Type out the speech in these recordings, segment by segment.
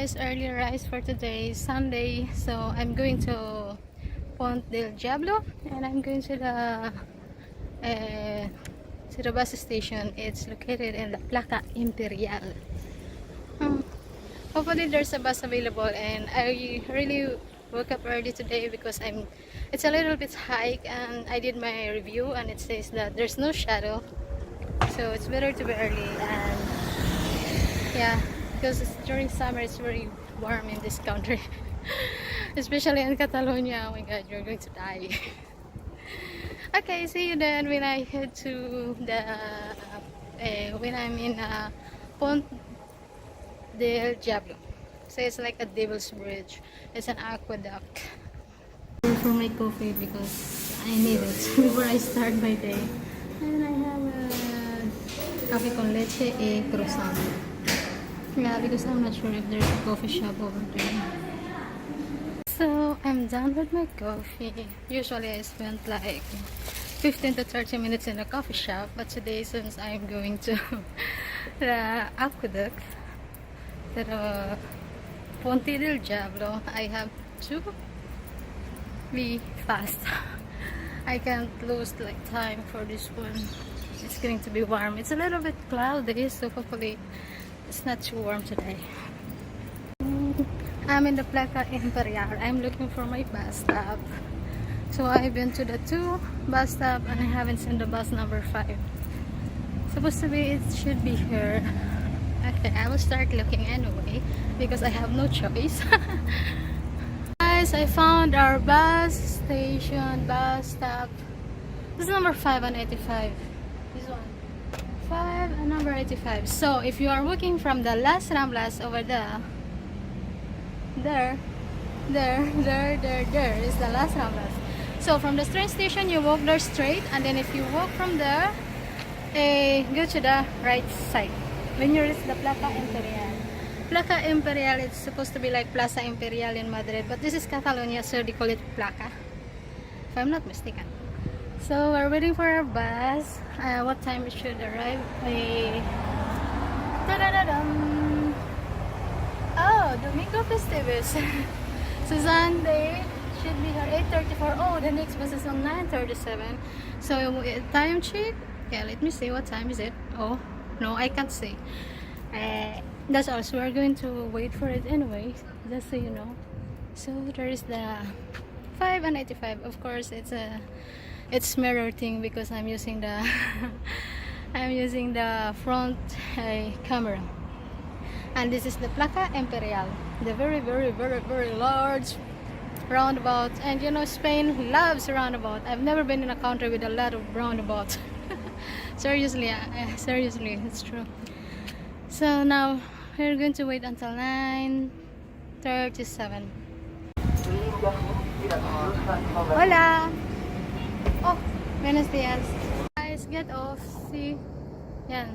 guys, early rise for today, Sunday. So I'm going to PONT del Diablo and I'm going to the bus station. It's located in the Placa Imperial. Hopefully there's a bus available, and I really woke up early today because it's a little bit hike, and I did my review and it says that there's no shadow, so it's better to be early. And yeah, because during summer it's very warm in this country. Especially in Catalonia. Oh my god, you're going to die. Okay, see you then when I head to the when I'm in Pont del Diablo. So it's like a devil's bridge. It's an aqueduct. For my coffee because I need it before I start my day. And I have a coffee con leche e croissant. Yeah, because I'm not sure if there's a coffee shop over there. So I'm done with my coffee. Usually I spend like 15 to 30 minutes in a coffee shop, but today, since I'm going to the Aqueduct, to the Ponte del Diablo, I have to be fast. I can't lose like time for this one. It's going to be warm. It's a little bit cloudy, so hopefully it's not too warm today. I'm in the Placa Imperial. I'm looking for my bus stop. So I've been to the 2 bus stop and I haven't seen the bus number 5. Supposed to be, it should be here. Okay, I will start looking anyway because I have no choice. Guys, I found our bus station, bus stop. This is number 5 on 85. This one. 5 and number 85. So if you are walking from the Las Ramblas over there, there is the Las Ramblas. So from the train station you walk there straight, and then if you walk from there, go to the right side when you reach the Placa Imperial. Placa Imperial, it's supposed to be like Plaza Imperial in Madrid, but this is Catalonia, so they call it Placa, if I'm not mistaken. So we're waiting for our bus. What time it should arrive? Oh, Domingo Festivus. So Sunday should be here 8:34. Oh, the next bus is on 9:37. So time check. Yeah, let me see what time is it. Oh no, I can't see. That's all. So we're going to wait for it anyway, just so you know. So there is the 5 and 85. Of course, it's mirror thing because I'm using the I'm using the front camera. And this is the Placa Imperial, the very large roundabout. And you know, Spain loves roundabout. I've never been in a country with a lot of roundabouts. Seriously, it's true. So now we're going to wait until 9:37. Hola. Oh, buenos dias. Guys, get off. See, yan.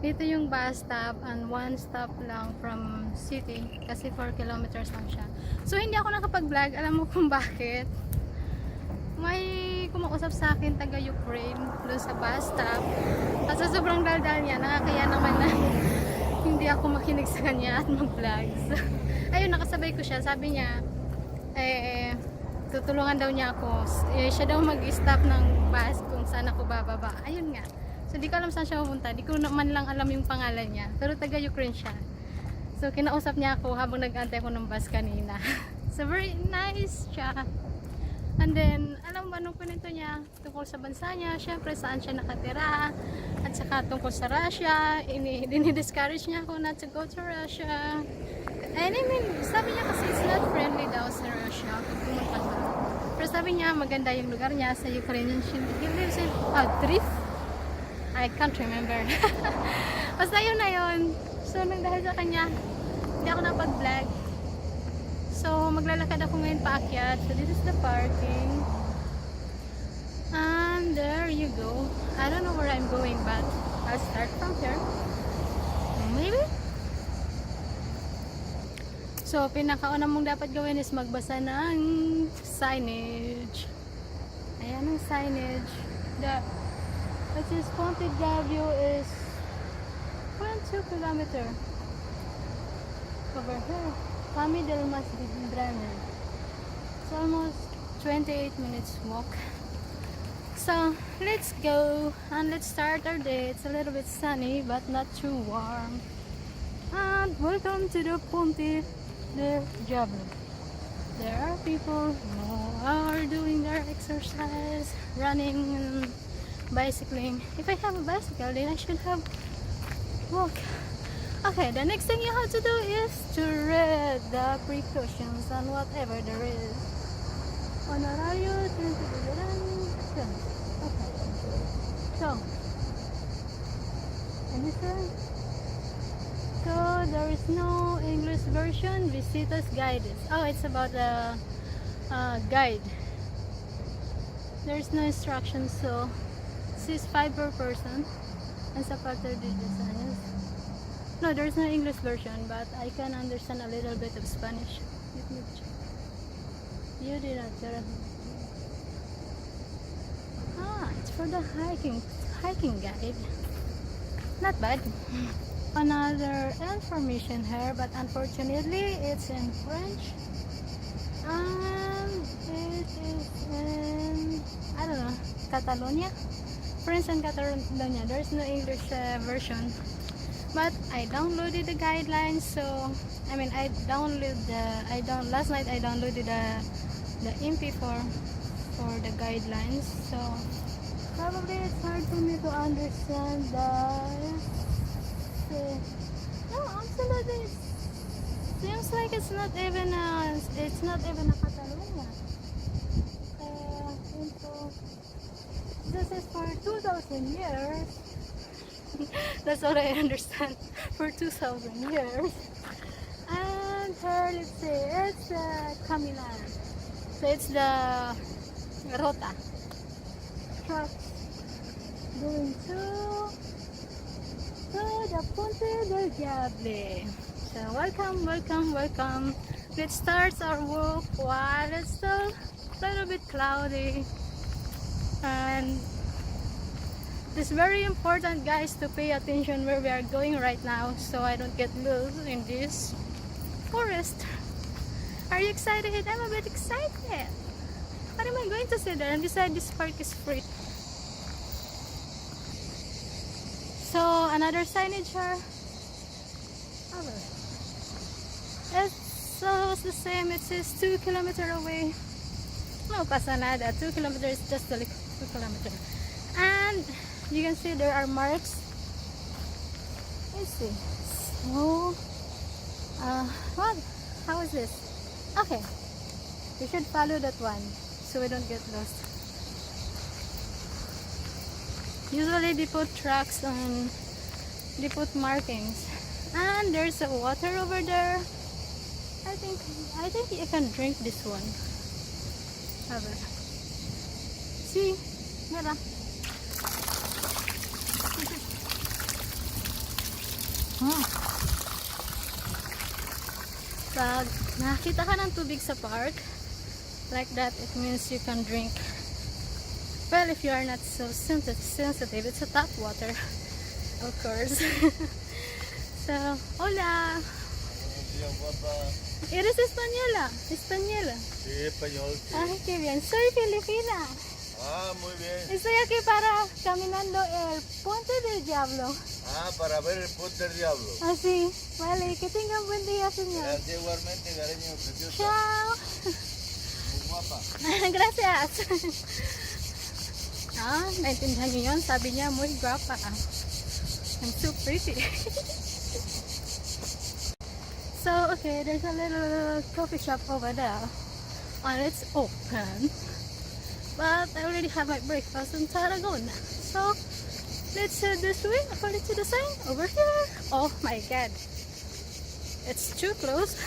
Dito yung bus stop, and 1 stop lang from city kasi 4 kilometers lang siya. So hindi ako nakapag-vlog. Alam mo kung bakit? May kumausap sa akin taga Ukraine doon sa bus stop. At sa sobrang daldal niya, nakakaya naman na hindi ako makinig sa kanya at mag-vlog. So, ayun, nakasabay ko siya. Sabi niya, tutulungan daw niya ako. Siya daw mag-stop ng bus kung saan ako bababa. Ayun nga. So di ko alam saan siya pupunta. Di ko naman lang alam yung pangalan niya. Pero taga Ukraine siya. So kinausap niya ako habang nag-antay ko ng bus kanina. So very nice siya. And then, alam ba nung kwento niya tungkol sa bansa niya, syempre saan siya nakatira, at saka tungkol sa Russia. Dinidiscourage niya ako not to go to Russia. And I mean, sabi niya kasi it's not friendly daw sa Russia kung pumunta ka. Pero sabi niya maganda yung lugar niya sa Ukrainian. He lives in Thrift. I can't remember. Basta yun na yun. So nang dahil sa kanya, hindi ako napag-vlog. So maglalakad ako ngayon paakyat. So this is the parking. And there you go. I don't know where I'm going, but I'll start from here. Maybe? So pinakauna mong dapat gawin is magbasa ng signage. Ayan ang signage. Which is Ponte del Diablo is 0.2 kilometer. over here. Kami del Masjid Drana. It's almost 28 minutes walk. So let's go and let's start our day. It's a little bit sunny but not too warm. And welcome to the PONT de DIABLE. There are people who are doing their exercise, running and bicycling. If I have a bicycle, then I should have walk. Okay, the next thing you have to do is to read the precautions and whatever there is. Honorario, okay. So, understand? So there is no English version. Visitors guides. Oh, it's about a guide. There's no instructions, so this is 5 per person. And sa parte de designs. No, there's no English version, but I can understand a little bit of Spanish. Let me check. You did not. It's for the hiking guide. Not bad. Another information here, but unfortunately it's in French and it is in, I don't know, Catalonia, French and Catalonia. There's no English version, but I downloaded the guidelines. So I mean, last night I downloaded the MP4 for the guidelines. So probably it's hard for me to understand no, absolutely. Seems like it's not even a Catalonia. This is for 2,000 years. That's all I understand. For 2,000 years. And here, let's see, it's the Caminar. So it's the Rota. Trucks going to the PONT de DIABLE. So welcome. Let's start our walk while it's still a little bit cloudy. And it's very important, guys, to pay attention where we are going right now, so I don't get lost in this forest. Are you excited? I'm a bit excited. What am I going to say there? And besides, this park is free. So another signage here. It's almost the same. It says 2 kilometers away. No pasa nada. 2 kilometers is just 2 kilometers. And you can see there are marks. Let's see. So, what? How is this? Okay. We should follow that one so we don't get lost. Usually they put tracks and they put markings. And there's a water over there. I think you can drink this one. See? Mira. Pag nakakita ka ng tubig sa park, like that, it means you can drink. Well, if you are not so sensitive, it's a tap water, of course. So, hola. ¿Eres española? ¿Española? Sí, español. Sí. Ah, qué bien. Soy filipina. Ah, muy bien. Estoy aquí para caminando el PONT del DIABLE. Ah, para ver el PONT del DIABLE. Así, vale. Que tengan buen día, señor. Gracias igualmente, cariño, preciosa. Chao. Muy guapa. Gracias. Naintindihan niyo yun. Sabi niya, muy guapa. I'm so pretty. So, okay, there's a little coffee shop over there. And it's open. But I already have my breakfast in Tarragon. So, let's head this way according to the sign over here. Oh my god. It's too close.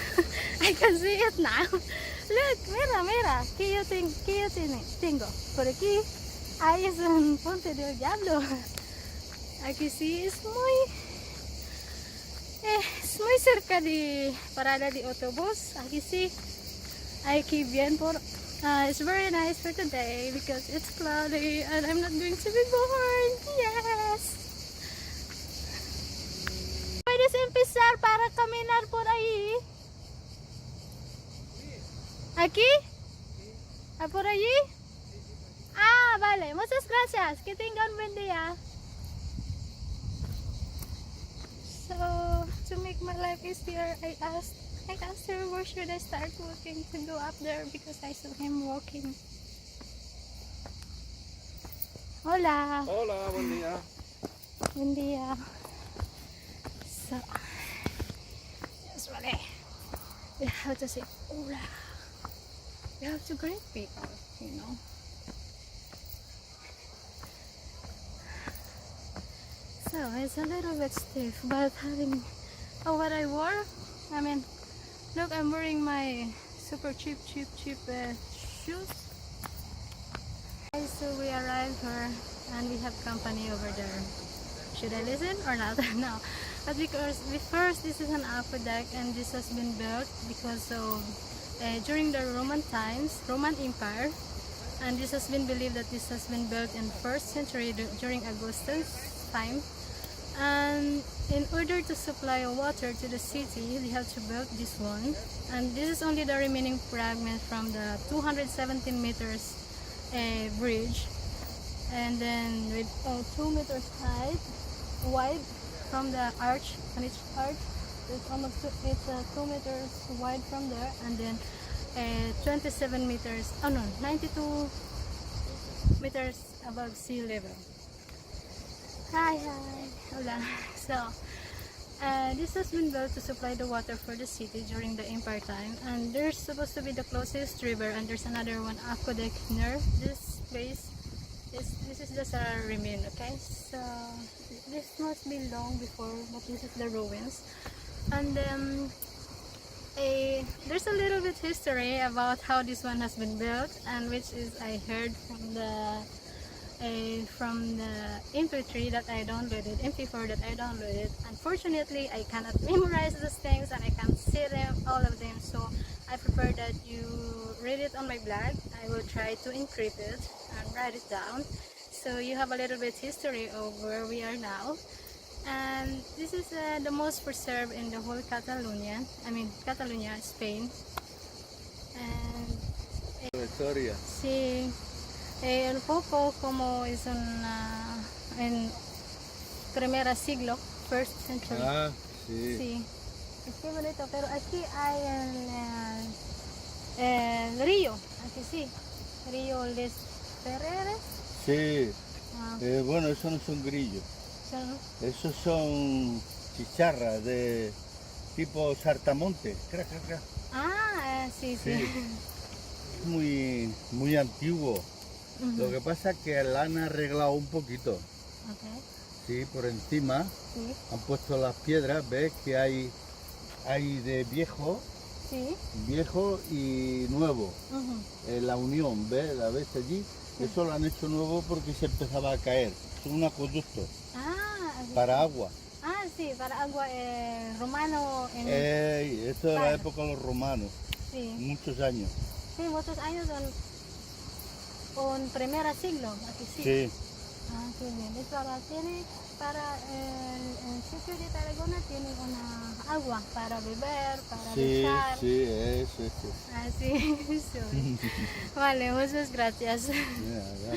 I can see it now. Look, mira. ¿Qué yo tengo? Por aquí hay un PONT del DIABLE. Aquí sí es muy cerca de parada de autobús. Aquí sí, aquí bien por. It's very nice for today because it's cloudy and I'm not going to be bored. Yes. ¿Puedes empezar para caminar por ahí? ¿Aquí? ¿Ah, por allí? Ah, vale. Muchas gracias. Que tengan buen día. So, to make my life easier, I asked her where should I start walking to go up there because I saw him walking. Hola. Hola, buen día. Buen día. So, usually we have to say hola. We have to greet people, you know. So it's a little bit stiff, but having what I wore, I mean, look, I'm wearing my super cheap shoes. Okay, so we arrived here and we have company over there. Should I listen or not? No, but because first this is an aqueduct and this has been built because of during the Roman times, Roman Empire, and this has been believed that this has been built in 1st century during Augustus time. And in order to supply water to the city, they have to build this one. And this is only the remaining fragment from the 217 meters bridge. And then with 2 meters wide from the arch, on each arch, it's 2 meters wide from there, and then 27 meters, 92 meters above sea level. Hi. Hola. So, this has been built to supply the water for the city during the Empire time, and there's supposed to be the closest river, and there's another one, aqueduct, near this place. This is just a remain, okay? So, this must be long before, but this is the ruins. And there's a little bit history about how this one has been built, and which is I heard from the MP3 that I downloaded, MP4 that I downloaded. Unfortunately, I cannot memorize those things and I can't see them, all of them. So I prefer that you read it on my blog. I will try to encrypt it and write it down, so you have a little bit history of where we are now. And this is the most preserved in the whole Catalonia. I mean, Catalonia, Spain. And Victoria. sí. Un poco como es en primera siglo, 1st century. Ah, sí. Sí, es que bonito, pero aquí hay el río, aquí sí, río Les Ferreres. Sí. Ah, Bueno, esos no son grillos. son- Esos son chicharras de tipo saltamonte. Cra, cra, cra. sí. Sí. Es muy antiguo. Ujú. Lo que pasa es que la han arreglado un poquito. Okay. Sí, por encima Sí, han puesto las piedras. Ves que hay de viejo sí. y nuevo. Ujú. La unión, ¿ves? La ves allí. Eso lo han hecho nuevo porque se empezaba a caer. Es un acueducto Así. para agua. Sí, para agua romano. Esto de la Para. época de los romanos, Sí, muchos años. sí, muchos años un primer siglo, aquí sí. Sí, Qué bien. Es para el sitio de Tarragona tiene una agua para beber, para sí, duchar. sí, eso. Así, so. Vale, muchas gracias. Ya, ya.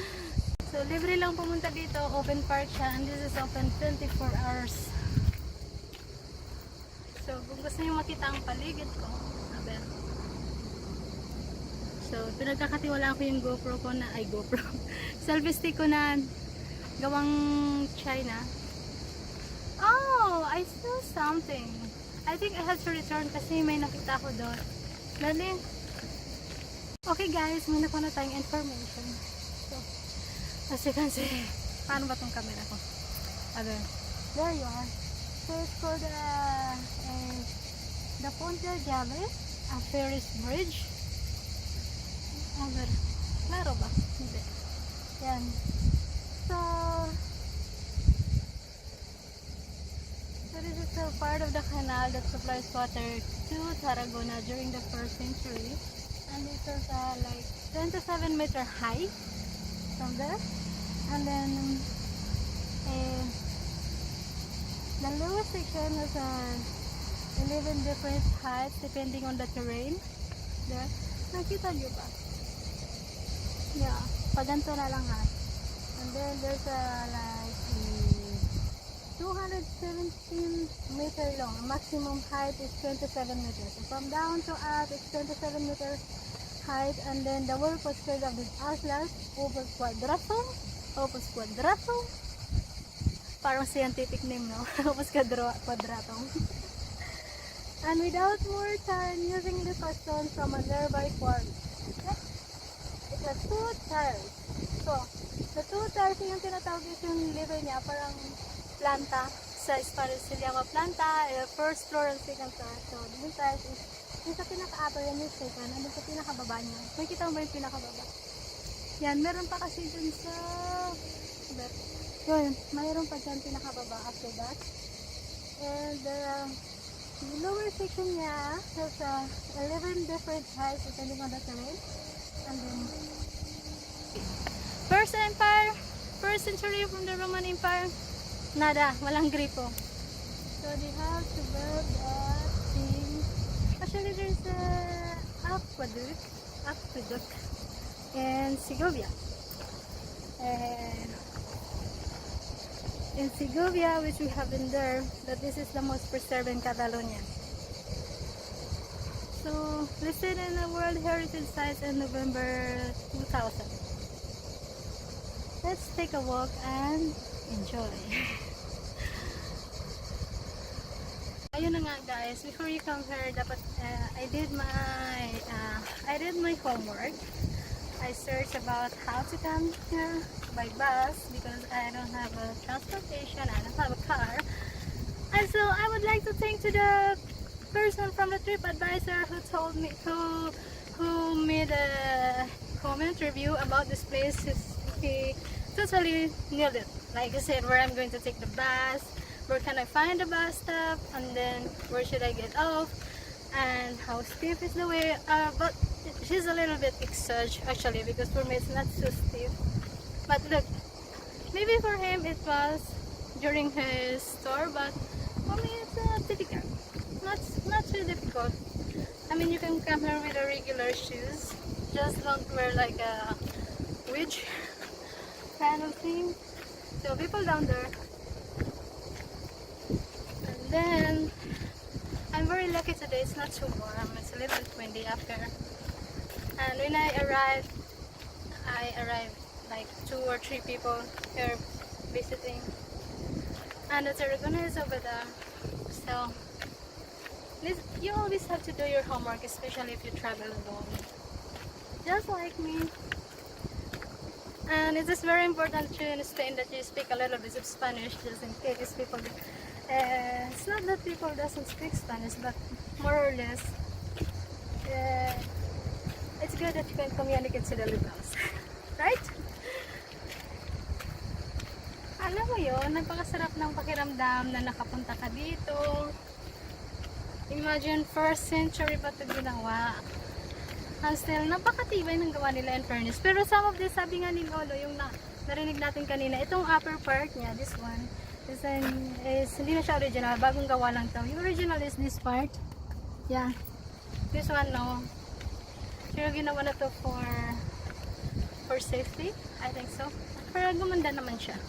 So, libre lang pumunta dito, open park siya, and this is open 24 hours. So, kung gusto niyo makita ang paligid ko, sabi. So, pinagkakatiwalaan ko yung GoPro ko na, selfie stick ko na gawang China. Oh, I saw something. I think I have to return kasi may nakita ko doon. Dali. Okay guys, may nakuha na tayong information. So, as you can see, paano ba tong camera ko? There you are. So it's for the PONT DIABLE, a Ferris bridge. Klaro ba? Hindi. Yan. So this is a part of the canal that supplies water to Tarragona during the 1st century. And it was like 27-meter high from there. And then the And lower section has 11 different heights depending on the terrain. There. Nakita nyo ba? Yeah. Paganto na lang ha. And then there's like 217 meter long. Maximum height is 27 meters. So from down to up, it's 27 meters height. And then the word was spread of the atlas, opus quadratum. Opus quadratum. Parang scientific name, no? Opus quadratum. And without more time, using the stone from a nearby quarry. Okay? It has 2 tiles. So, the 2 tiles yung tinatawag yung level niya, parang planta. Sa Spanish, sila planta, first floor and second floor. So, yung tiles is, yung sa pinaka-upper, yan yung second, and sa pinaka-baba niya. Makikita mo ba yung pinaka-baba? Yan, meron pa kasi dun sa... Yun, mayroon pa dyan pinaka-baba after that. And, the lower section niya has 11 different heights depending on the terrain. And then, first empire, first century from the Roman Empire, nada, walang gripo. So they have to build that thing. Actually, there's a aqueduct in Segovia. And in Segovia, which we have been there, that this is the most preserved in Catalonia. So, listed in the World Heritage Site in November 2000. Let's take a walk and enjoy. Ayun na nga guys, before you come here, dapat I did my homework. I searched about how to come here by bus because I don't have a transportation, I don't have a car. And so I would like to thank to the person from the trip advisor who told me, who made a comment review about this place. He totally nailed it. Like I said, where I'm going to take the bus, where can I find the bus stop, and then where should I get off, and how steep is the way. But she's a little bit exaggerated actually, because for me it's not so steep. But look, maybe for him it was during his tour, but for me it's typical. Not too difficult. I mean, you can come here with a regular shoes. Just don't wear like a wedge kind of thing. So people down there. And then I'm very lucky today. It's not too warm. It's a little bit windy after. And when I arrived like 2 or 3 people here visiting, and the Tarragona is over there. So you always have to do your homework, especially if you travel alone, just like me. And it is very important to understand that you speak a little bit of Spanish, just in case people. It's not that people doesn't speak Spanish, but more or less, it's good that you can communicate to the locals, right? Alam mo yun, napakasarap ng pakiramdam na nakapunta ka dito. Imagine, 1st century pa ito ginawa. And still, napakatibay ng gawa nila in fairness. Pero some of this, sabi nga ni Lolo, yung narinig natin kanina, itong upper part niya, this one, is hindi na siya original, bagong gawa lang ito. Yung original is this part. Yeah. This one, no. Pero ginawa na to for safety, I think so. Pero gumanda naman siya.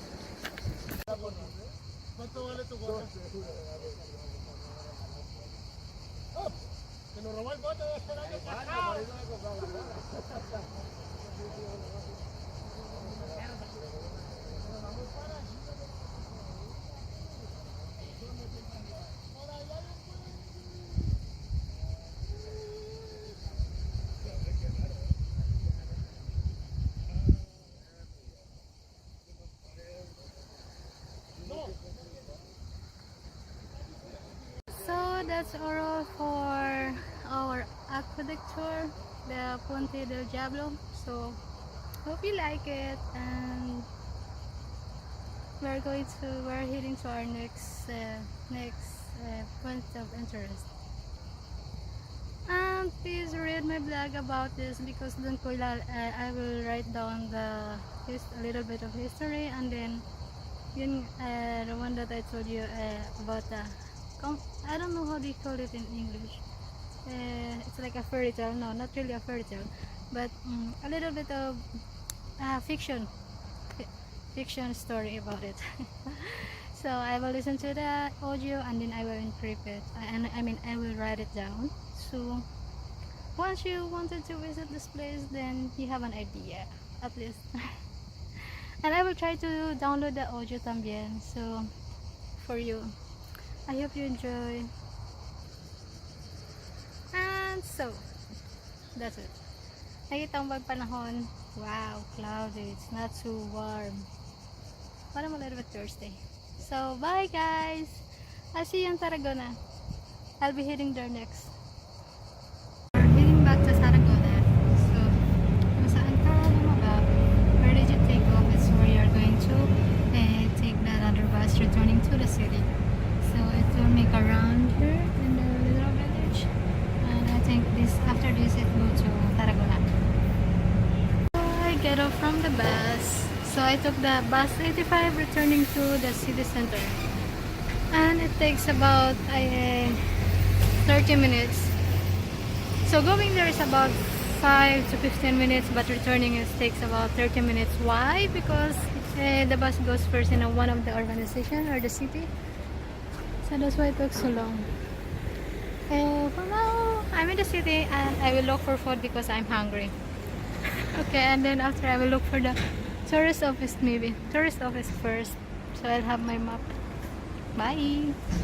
That's all for our aqueduct tour, the Ponte del Diablo. So hope you like it, and we're heading to our next point of interest. And please read my blog about this, because then I will write down a little bit of history, and then Yun, the one that I told you about I don't know how they call it in English. It's like a fairy tale. No, not really a fairy tale, but a little bit of fiction, fi- fiction story about it. So I will listen to the audio and then I will encrypt it. And I mean, I will write it down. So once you wanted to visit this place, then you have an idea, at least. And I will try to download the audio también. So for you, I hope you enjoy. And so that's it. Nakita mo ba yung panahon? Wow, cloudy. It's not too warm. But I'm a little bit thirsty. So bye guys. I'll see you in Tarragona. I'll be heading there next. We're heading back to Tarragona. So kung saan ka lumaba, where did you take off is where you're going to take that other bus returning to the city. So it will make a round here in the little village. And I think after this it will to Tarragona. So I get off from the bus. So I took the bus 85 returning to the city center. And it takes about 30 minutes. So going there is about 5 to 15 minutes, but returning takes about 30 minutes. Why? Because the bus goes first in one of the organization or the city. So that's why it took so long. For now, I'm in the city and I will look for food because I'm hungry. Okay, and then after I will look for the tourist office, maybe tourist office first, so I'll have my map. Bye.